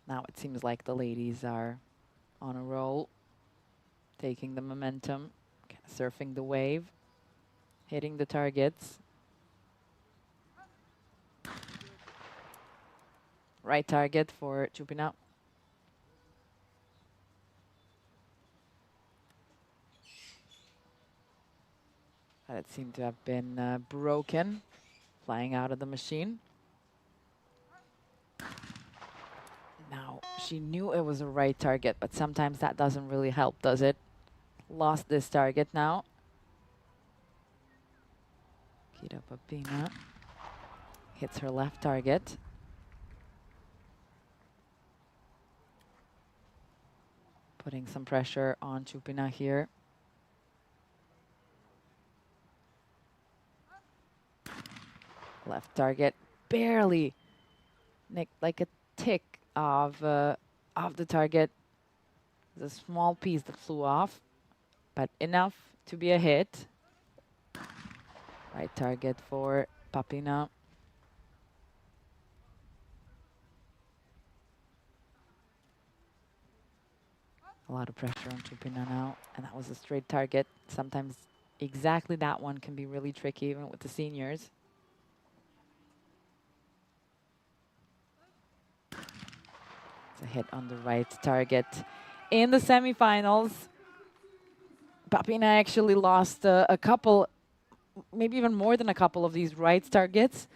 Now it seems like the ladies are on a roll, taking the momentum, surfing the wave, hitting the targets. Right target for Chupina. But it seemed to have been broken, flying out of the machine. Now, she knew it was a right target, but sometimes that doesn't really help, does it? Lost this target now. Kira Papina hits her left target. Putting some pressure on Chupina here. Left target barely nicked, like a tick of the target. There's a small piece that flew off, but enough to be a hit. Right target for Papina. A lot of pressure on Chupina now, and that was a straight target. Sometimes exactly that one can be really tricky, even with the seniors. It's a hit on the right target. In the semifinals, Papina actually lost a couple, maybe even more than a couple of these right targets.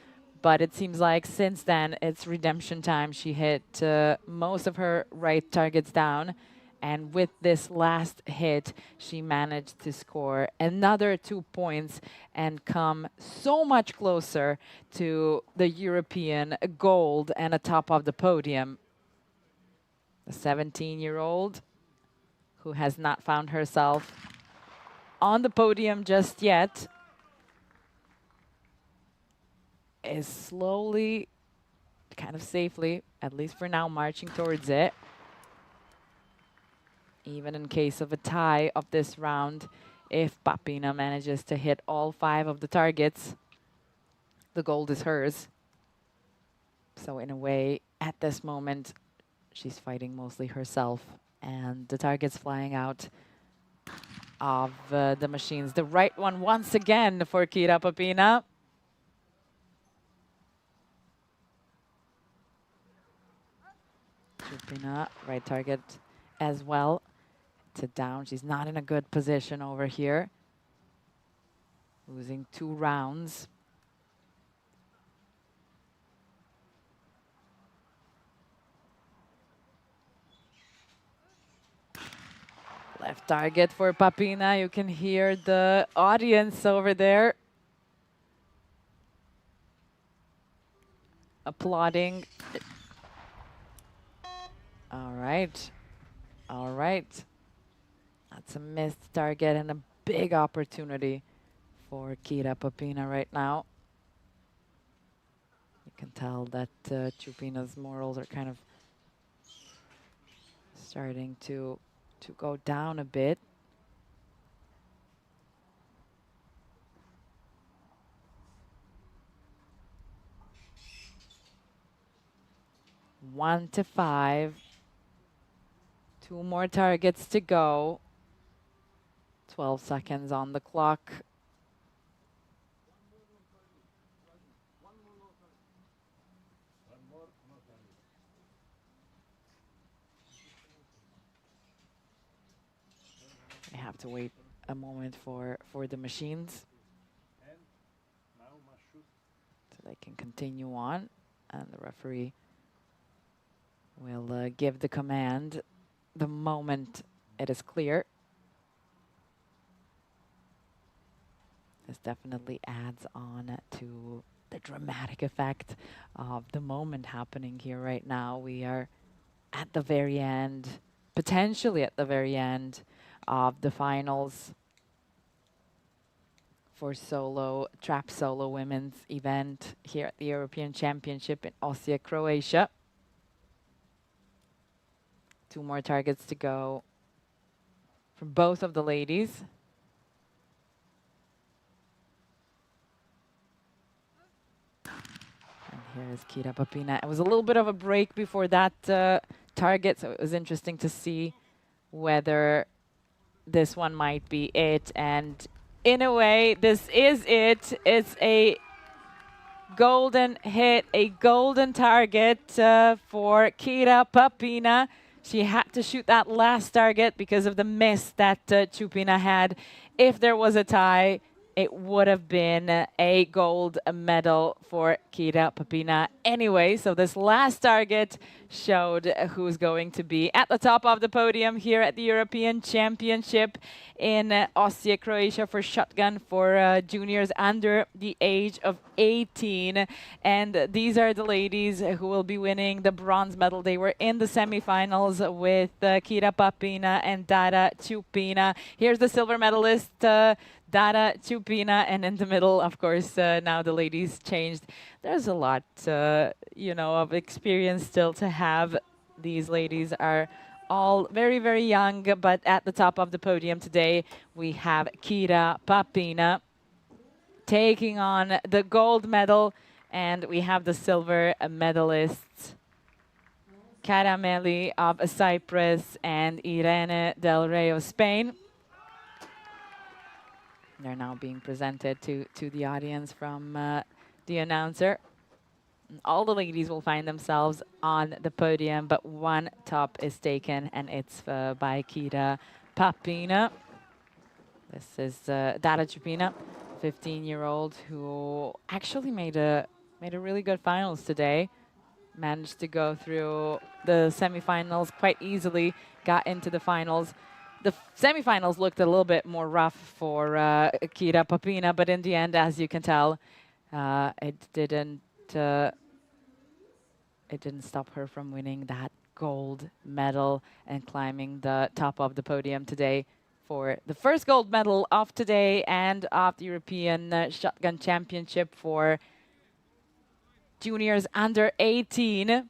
But it seems like since then, it's redemption time. She hit most of her right targets down. And with this last hit, she managed to score another 2 points and come so much closer to the European gold and atop of the podium. The 17-year-old who has not found herself on the podium just yet is slowly, kind of safely, at least for now, marching towards it. Even in case of a tie of this round, if Papina manages to hit all 5 of the targets, the gold is hers. So in a way, at this moment, she's fighting mostly herself. And the target's flying out of the machines. The right one once again for Kira Papina. Chupina, right target as well. To down. She's not in a good position over here. Losing 2 rounds. Left target for Papina. You can hear the audience over there applauding. All right. All right. That's a missed target and a big opportunity for Kira Papina right now. You can tell that Chupina's morals are kind of starting to go down a bit. One to 5. 2 more targets to go. 12 seconds on the clock. We have to wait a moment for the machines so they can continue on, and the referee will give the command the moment it is clear. This definitely adds on to the dramatic effect of the moment happening here right now. We are at the very end, potentially at the very end of the finals for trap solo women's event here at the European Championship in Osijek, Croatia. 2 more targets to go for both of the ladies. And here is Kira Papina. It was a little bit of a break before that target, so it was interesting to see whether this one might be it. And in a way, this is it. It's a golden hit, a golden target for Kira Papina. She had to shoot that last target because of the miss that Chupina had. If there was a tie, it would have been a gold medal for Kira Papina anyway. So this last target showed who's going to be at the top of the podium here at the European Championship in Osijek, Croatia for shotgun for juniors under the age of 18. And these are the ladies who will be winning the bronze medal. They were in the semifinals with Kira Papina and Dara Chupina. Here's the silver medalist, Dara Chupina, and in the middle, of course, now the ladies changed. There's a lot, of experience still to have. These ladies are all very, very young, but at the top of the podium today, we have Kira Papina taking on the gold medal, and we have the silver medalists, Carameli of Cyprus and Irene Del Rey of Spain. They're now being presented to the audience from the announcer. All the ladies will find themselves on the podium, but one top is taken, and it's by Kira Papina. This is Dara Chupina, 15-year-old who actually made a really good finals today. Managed to go through the semifinals quite easily, got into the finals. The semifinals looked a little bit more rough for Kira Papina, but in the end, as you can tell, it didn't stop her from winning that gold medal and climbing the top of the podium today for the first gold medal of today and of the European Shotgun Championship for juniors under 18.